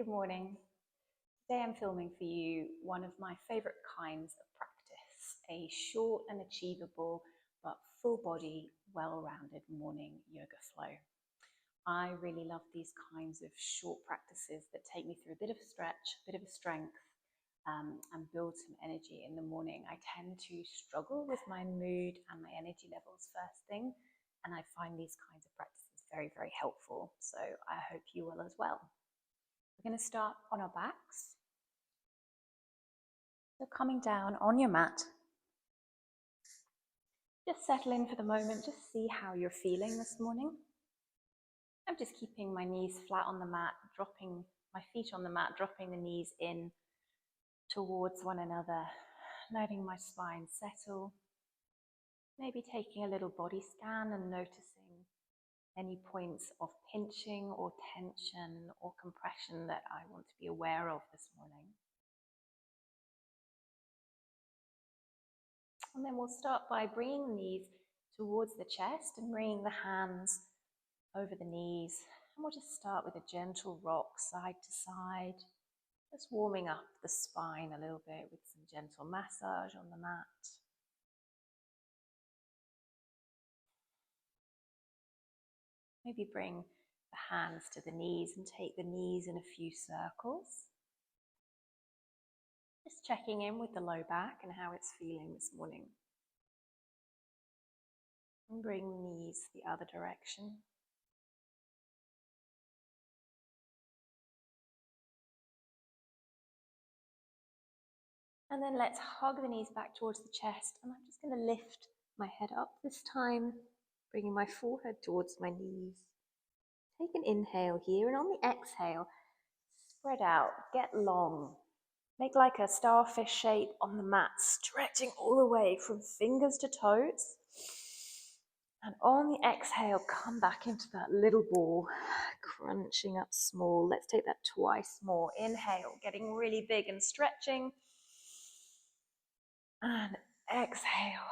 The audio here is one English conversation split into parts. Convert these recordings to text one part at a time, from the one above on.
Good morning. Today I'm filming for you one of my favorite kinds of practice, a short and achievable but full body, well-rounded morning yoga flow. I really love these kinds of short practices that take me through a bit of stretch, a bit of strength, and build some energy in the morning. I tend to struggle with my mood and my energy levels first thing, and I find these kinds of practices very, very helpful. So I hope you will as well. We're going to start on our backs. So coming down on your mat, just settle in for the moment, just see how you're feeling this morning. I'm just keeping my knees flat on the mat, dropping my feet on the mat, dropping the knees in towards one another, letting my spine settle. Maybe taking a little body scan and noticing any points of pinching or tension or compression that I want to be aware of this morning. And then we'll start by bringing the knees towards the chest and bringing the hands over the knees. And we'll just start with a gentle rock side to side, just warming up the spine a little bit with some gentle massage on the mat. Maybe bring the hands to the knees and take the knees in a few circles. Just checking in with the low back and how it's feeling this morning. And bring the knees the other direction. And then let's hug the knees back towards the chest. And I'm just going to lift my head up this time, bringing my forehead towards my knees. Take an inhale here, and on the exhale, spread out, get long. Make like a starfish shape on the mat, stretching all the way from fingers to toes. And on the exhale, come back into that little ball, crunching up small. Let's take that twice more. Inhale, getting really big and stretching. And exhale,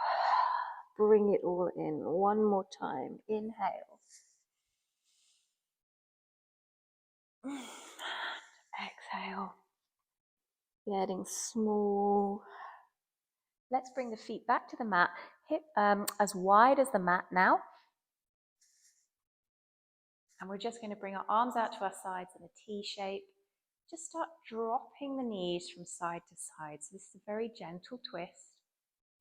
bring it all in. One more time. Inhale. Exhale. Getting small. Let's bring the feet back to the mat, hip as wide as the mat now. And we're just going to bring our arms out to our sides in a T shape. Just start dropping the knees from side to side. So this is a very gentle twist.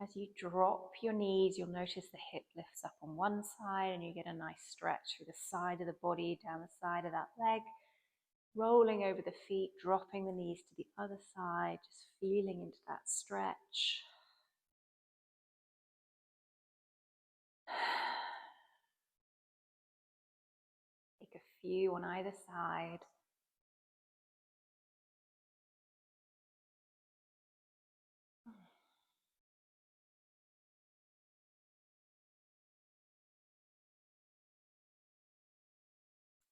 As you drop your knees, you'll notice the hip lifts up on one side and you get a nice stretch through the side of the body, down the side of that leg. Rolling over the feet, dropping the knees to the other side, just feeling into that stretch. Take a few on either side.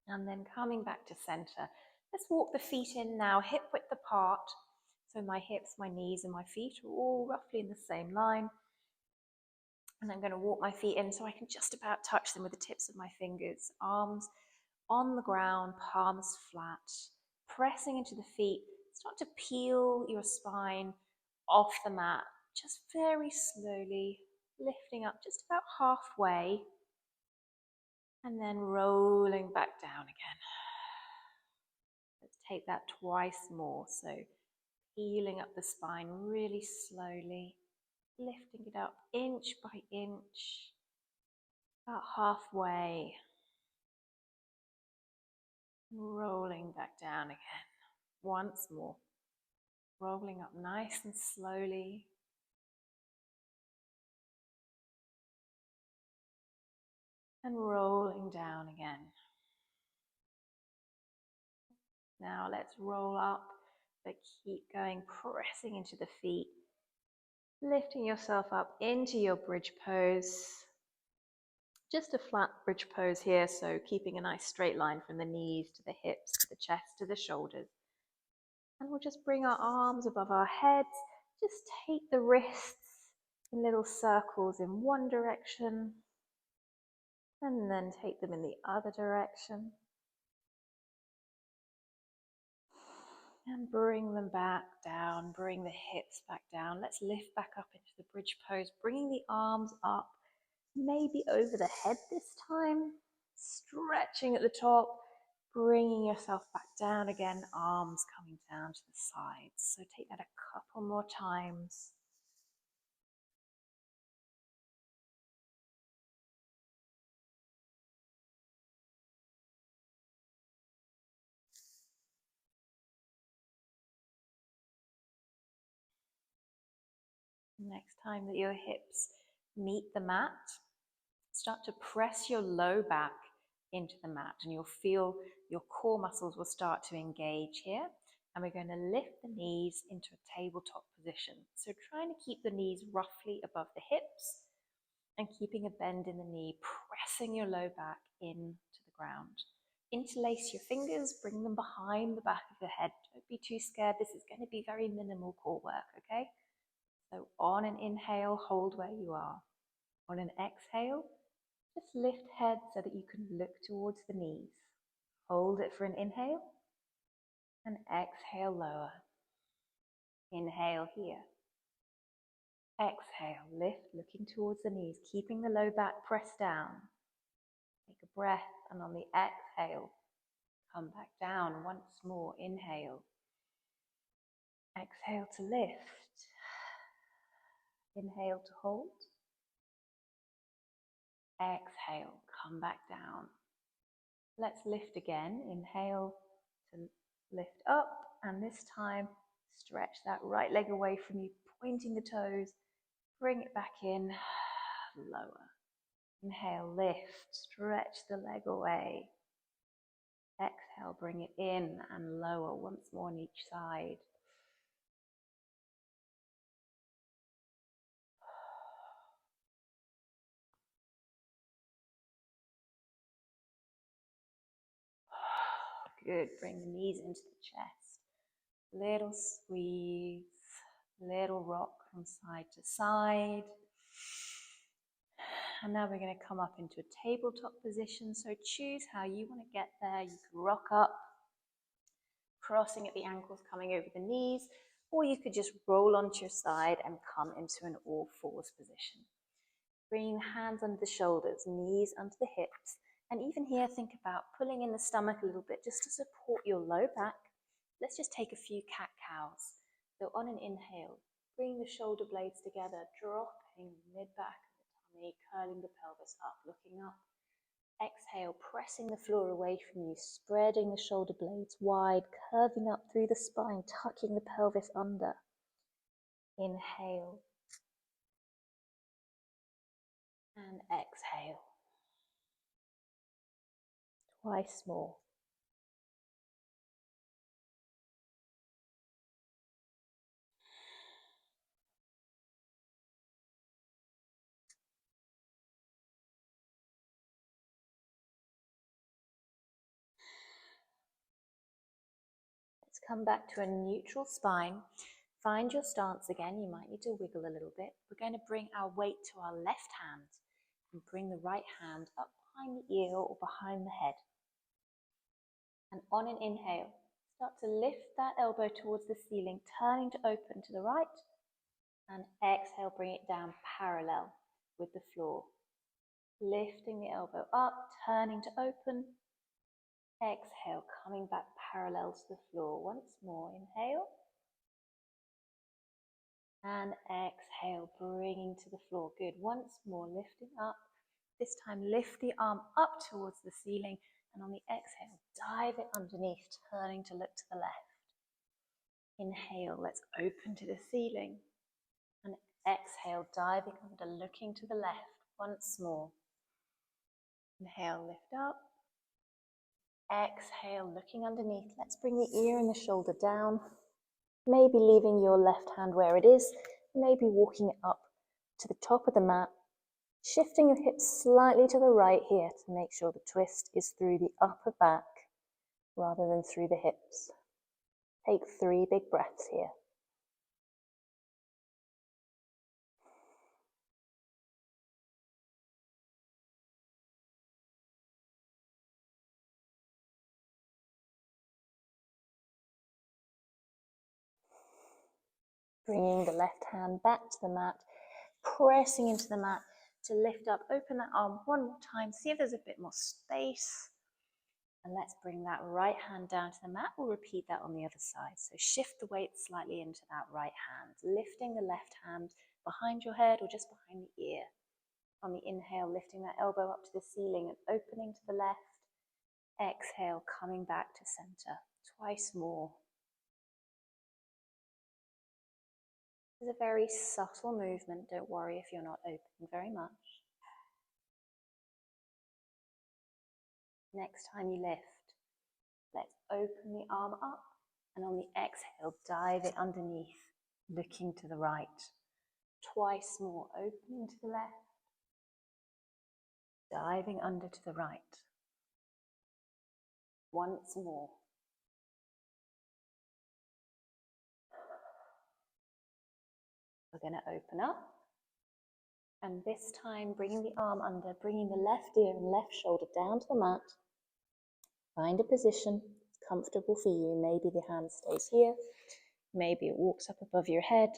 And then coming back to center. Let's walk the feet in now, hip width apart. So my hips, my knees, and my feet are all roughly in the same line. And I'm going to walk my feet in so I can just about touch them with the tips of my fingers. Arms on the ground, palms flat. Pressing into the feet. Start to peel your spine off the mat. Just very slowly lifting up just about halfway. And then rolling back down again. Let's take that twice more. So peeling up the spine really slowly, lifting it up inch by inch, about halfway. Rolling back down again. Once more. Rolling up nice and slowly. And rolling down again. Now let's roll up, but keep going, pressing into the feet. Lifting yourself up into your bridge pose. Just a flat bridge pose here, so keeping a nice straight line from the knees to the hips, to the chest, to the shoulders. And we'll just bring our arms above our heads. Just take the wrists in little circles in one direction. And then take them in the other direction. And bring them back down, bring the hips back down. Let's lift back up into the bridge pose, bringing the arms up, maybe over the head this time, stretching at the top, bringing yourself back down again, arms coming down to the sides. So take that a couple more times. Next time that your hips meet the mat, start to press your low back into the mat, and you'll feel your core muscles will start to engage here. And we're going to lift the knees into a tabletop position. So trying to keep the knees roughly above the hips and keeping a bend in the knee, pressing your low back into the ground. Interlace your fingers, bring them behind the back of the head. Don't be too scared. This is going to be very minimal core work, okay? So on an inhale, hold where you are. On an exhale, just lift head so that you can look towards the knees. Hold it for an inhale and exhale lower. Inhale here. Exhale, lift, looking towards the knees, keeping the low back pressed down. Take a breath, and on the exhale, come back down once more. Inhale. Exhale to lift. Inhale to hold. Exhale, come back down. Let's lift again. Inhale to lift up, and this time stretch that right leg away from you, pointing the toes. Bring it back in, lower. Inhale, lift, stretch the leg away. Exhale, bring it in and lower once more on each side. Good, bring the knees into the chest. Little squeeze, little rock from side to side. And now we're going to come up into a tabletop position. So choose how you want to get there. You can rock up, crossing at the ankles, coming over the knees, or you could just roll onto your side and come into an all fours position. Bringing hands under the shoulders, knees under the hips, and even here think about pulling in the stomach a little bit just to support your low back. Let's just take a few cat-cows. So on an inhale, bring the shoulder blades together, dropping mid-back of the tummy, curling the pelvis up, looking up. Exhale, pressing the floor away from you, spreading the shoulder blades wide, curving up through the spine, tucking the pelvis under. Inhale. And exhale. Twice more. Let's come back to a neutral spine. Find your stance again. You might need to wiggle a little bit. We're going to bring our weight to our left hand and bring the right hand up behind the ear or behind the head. And on an inhale, start to lift that elbow towards the ceiling, turning to open to the right. And exhale, bring it down parallel with the floor. Lifting the elbow up, turning to open. Exhale, coming back parallel to the floor. Once more, inhale. And exhale, bringing to the floor. Good. Once more, lifting up. This time, lift the arm up towards the ceiling. And on the exhale, dive it underneath, turning to look to the left. Inhale, let's open to the ceiling. And exhale, diving under, looking to the left. Once more. Inhale, lift up. Exhale, looking underneath. Let's bring the ear and the shoulder down. Maybe leaving your left hand where it is. Maybe walking it up to the top of the mat. Shifting your hips slightly to the right here to make sure the twist is through the upper back rather than through the hips. Take 3 big breaths here. Bringing the left hand back to the mat, pressing into the mat to lift up. Open that arm one more time. See if there's a bit more space. And let's bring that right hand down to the mat. We'll repeat that on the other side. So shift the weight slightly into that right hand, lifting the left hand behind your head or just behind the ear. On the inhale, lifting that elbow up to the ceiling and opening to the left. Exhale, coming back to center. Twice more. It's a very subtle movement. Don't worry if you're not opening very much. Next time you lift, let's open the arm up, and on the exhale, dive it underneath, looking to the right. Twice more, opening to the left, diving under to the right. Once more. We're going to open up, and this time bringing the arm under, bringing the left ear and left shoulder down to the mat. Find a position that's comfortable for you. Maybe the hand stays here, maybe it walks up above your head,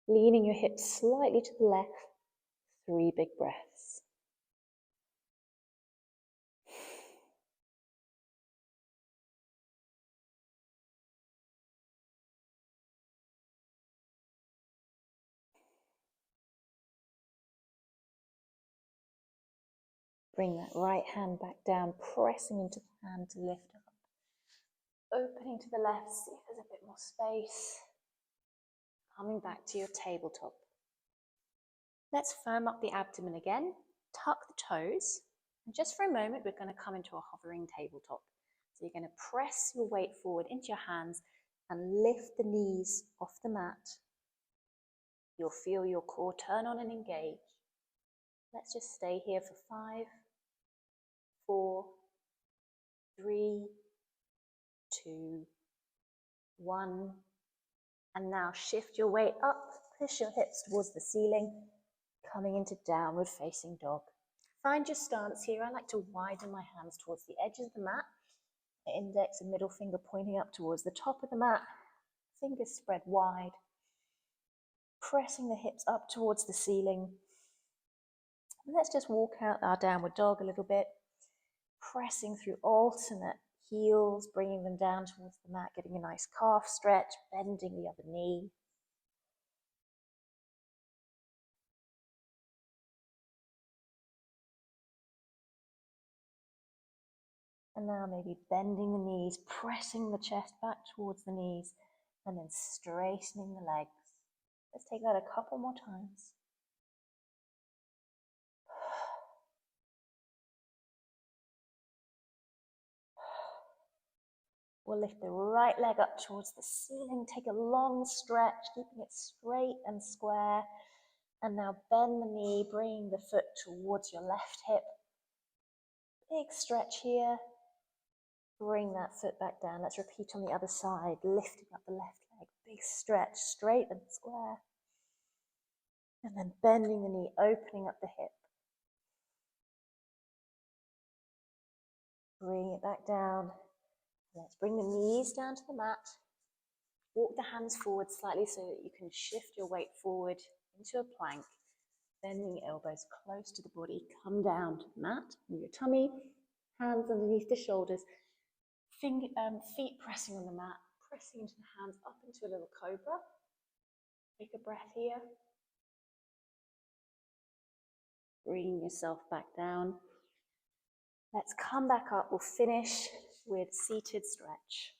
leaning your hips slightly to the left. 3 big breaths. Bring that right hand back down, pressing into the hand to lift up. Opening to the left, see if there's a bit more space. Coming back to your tabletop. Let's firm up the abdomen again, tuck the toes, and just for a moment we're going to come into a hovering tabletop. So you're going to press your weight forward into your hands and lift the knees off the mat. You'll feel your core turn on and engage. Let's just stay here for 5, 4, 3, 2, 1. And now shift your weight up, push your hips towards the ceiling, coming into downward facing dog. Find your stance here. I like to widen my hands towards the edge of the mat. The index and middle finger pointing up towards the top of the mat. Fingers spread wide. Pressing the hips up towards the ceiling. And let's just walk out our downward dog a little bit. Pressing through alternate heels, bringing them down towards the mat, getting a nice calf stretch, bending the other knee. And now maybe bending the knees, pressing the chest back towards the knees, and then straightening the legs. Let's take that a couple more times. We'll lift the right leg up towards the ceiling, take a long stretch, keeping it straight and square. And now bend the knee, bringing the foot towards your left hip. Big stretch here. Bring that foot back down. Let's repeat on the other side, lifting up the left leg. Big stretch, straight and square. And then bending the knee, opening up the hip. Bring it back down. Let's bring the knees down to the mat. Walk the hands forward slightly so that you can shift your weight forward into a plank. Bending the elbows close to the body. Come down to the mat on your tummy. Hands underneath the shoulders. Feet pressing on the mat. Pressing into the hands up into a little cobra. Take a breath here. Bring yourself back down. Let's come back up. We'll finish with seated stretch.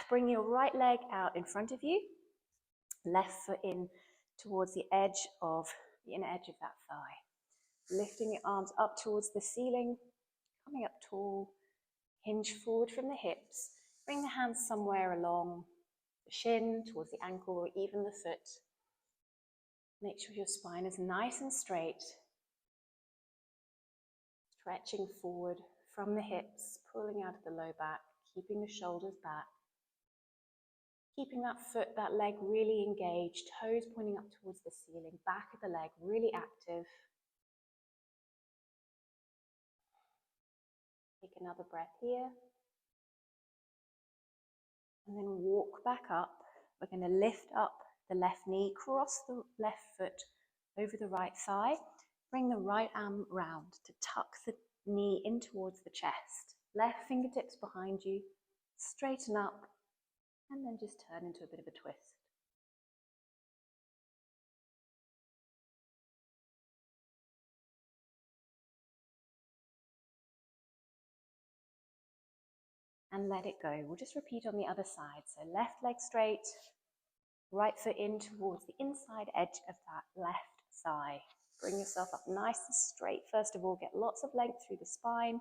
Bring your right leg out in front of you. Left foot in towards the inner edge of that thigh. Lifting your arms up towards the ceiling. Coming up tall. Hinge forward from the hips. Bring the hands somewhere along the shin, towards the ankle, or even the foot. Make sure your spine is nice and straight. Stretching forward from the hips, pulling out of the low back, keeping the shoulders back. Keeping that foot, that leg really engaged, toes pointing up towards the ceiling, back of the leg really active. Take another breath here. And then walk back up. We're going to lift up the left knee, cross the left foot over the right thigh. Bring the right arm round to tuck the knee in towards the chest. Left fingertips behind you, straighten up, and then just turn into a bit of a twist. And let it go. We'll just repeat on the other side. So left leg straight, right foot in towards the inside edge of that left thigh. Bring yourself up nice and straight. First of all, get lots of length through the spine,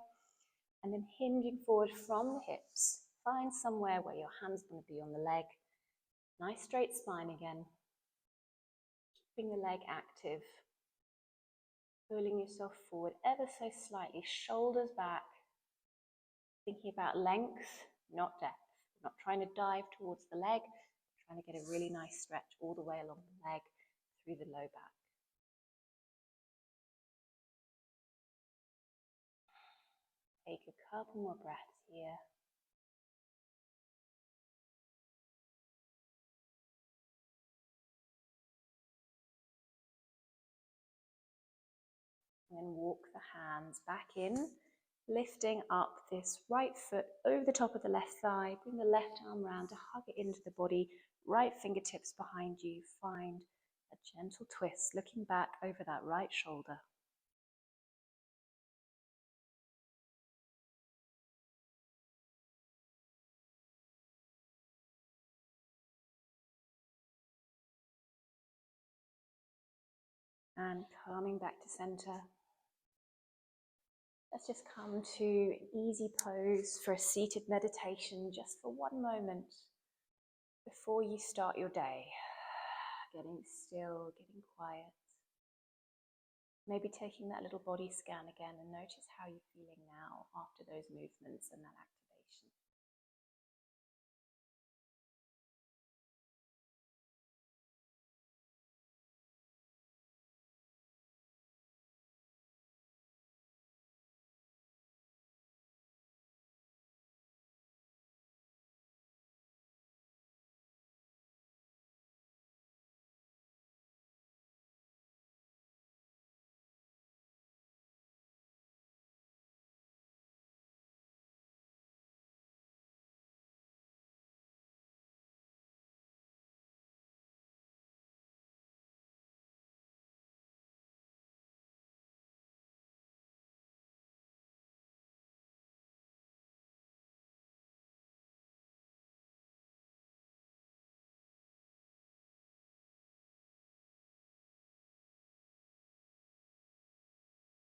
and then hinging forward from the hips. Find somewhere where your hand's going to be on the leg. Nice straight spine again. Keeping the leg active. Pulling yourself forward ever so slightly, shoulders back. Thinking about length, not depth. Not trying to dive towards the leg, trying to get a really nice stretch all the way along the leg through the low back. Take a couple more breaths here. And then walk the hands back in, lifting up this right foot over the top of the left thigh. Bring the left arm round to hug it into the body. Right fingertips behind you. Find a gentle twist, looking back over that right shoulder. And coming back to center. Let's just come to an easy pose for a seated meditation just for one moment before you start your day. Getting still, getting quiet. Maybe taking that little body scan again and notice how you're feeling now after those movements and that activation.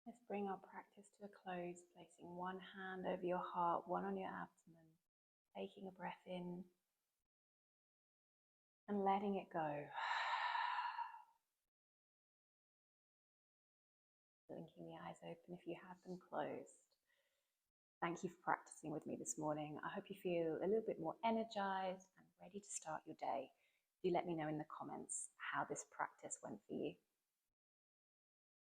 Let's bring our practice to a close, placing one hand over your heart, one on your abdomen, taking a breath in and letting it go. Blinking the eyes open if you have them closed. Thank you for practicing with me this morning. I hope you feel a little bit more energized and ready to start your day. Do let me know in the comments how this practice went for you.